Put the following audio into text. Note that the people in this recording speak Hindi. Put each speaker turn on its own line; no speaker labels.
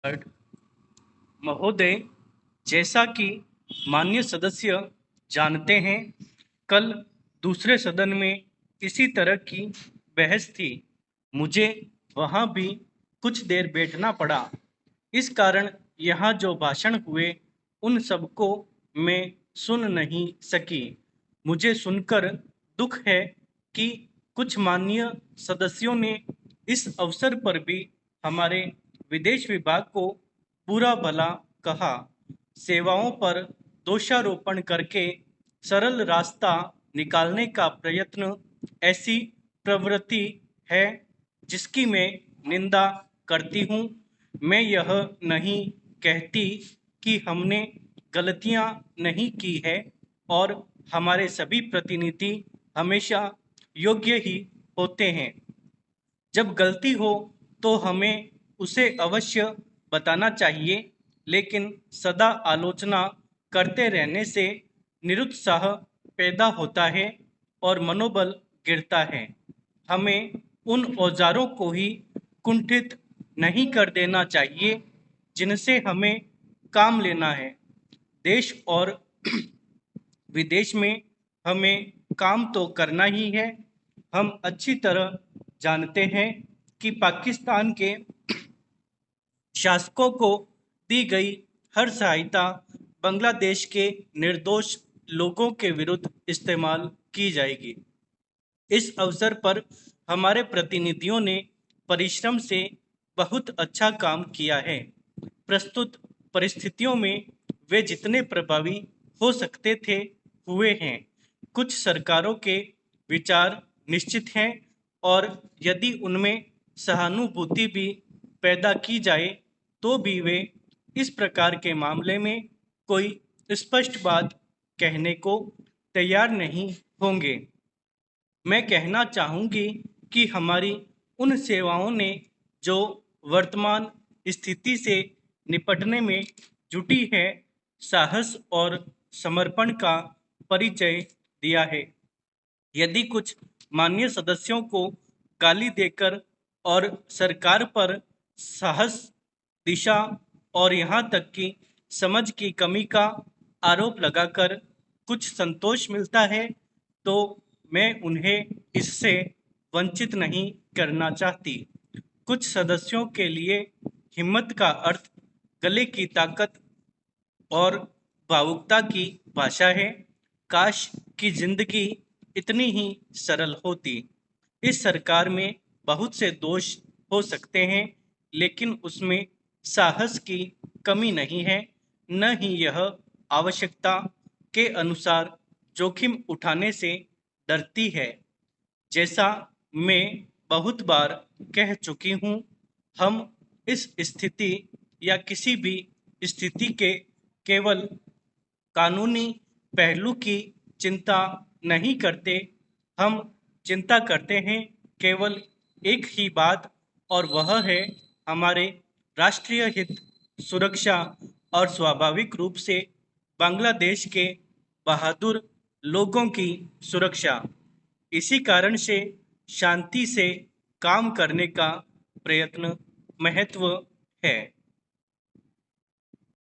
थर्ड, महोदय, जैसा कि माननीय सदस्य जानते हैं, कल दूसरे सदन में इसी तरह की बहस थी। मुझे वहाँ भी कुछ देर बैठना पड़ा। इस कारण यहाँ जो भाषण हुए उन सबको मैं सुन नहीं सकी। मुझे सुनकर दुख है कि कुछ माननीय सदस्यों ने इस अवसर पर भी हमारे विदेश विभाग को बुरा भला कहा। सेवाओं पर दोषारोपण करके सरल रास्ता निकालने का प्रयत्न ऐसी प्रवृत्ति है जिसकी मैं निंदा करती हूँ। मैं यह नहीं कहती कि हमने गलतियाँ नहीं की है और हमारे सभी प्रतिनिधि हमेशा योग्य ही होते हैं। जब गलती हो तो हमें उसे अवश्य बताना चाहिए, लेकिन सदा आलोचना करते रहने से निरुत्साह पैदा होता है और मनोबल गिरता है। हमें उन औजारों को ही कुंठित नहीं कर देना चाहिए जिनसे हमें काम लेना है। देश और विदेश में हमें काम तो करना ही है। हम अच्छी तरह जानते हैं कि पाकिस्तान के शासकों को दी गई हर सहायता बांग्लादेश के निर्दोष लोगों के विरुद्ध इस्तेमाल की जाएगी। इस अवसर पर हमारे प्रतिनिधियों ने परिश्रम से बहुत अच्छा काम किया है। प्रस्तुत परिस्थितियों में वे जितने प्रभावी हो सकते थे हुए हैं। कुछ सरकारों के विचार निश्चित हैं और यदि उनमें सहानुभूति भी पैदा की जाए तो भी वे इस प्रकार के मामले में कोई स्पष्ट बात कहने को तैयार नहीं होंगे। मैं कहना चाहूँगी कि हमारी उन सेवाओं ने जो वर्तमान स्थिति से निपटने में जुटी है, साहस और समर्पण का परिचय दिया है। यदि कुछ माननीय सदस्यों को गाली देकर और सरकार पर साहस, दिशा और यहाँ तक कि समझ की कमी का आरोप लगाकर कुछ संतोष मिलता है, तो मैं उन्हें इससे वंचित नहीं करना चाहती। कुछ सदस्यों के लिए हिम्मत का अर्थ गले की ताकत और भावुकता की भाषा है। काश कि जिंदगी इतनी ही सरल होती। इस सरकार में बहुत से दोष हो सकते हैं, लेकिन उसमें साहस की कमी नहीं है, न ही यह आवश्यकता के अनुसार जोखिम उठाने से डरती है। जैसा मैं बहुत बार कह चुकी हूँ, हम इस स्थिति या किसी भी स्थिति के केवल कानूनी पहलू की चिंता नहीं करते। हम चिंता करते हैं केवल एक ही बात, और वह है हमारे राष्ट्रीय हित, सुरक्षा और स्वाभाविक रूप से बांग्लादेश के बहादुर लोगों की सुरक्षा। इसी कारण से शांति से काम करने का प्रयत्न महत्व है।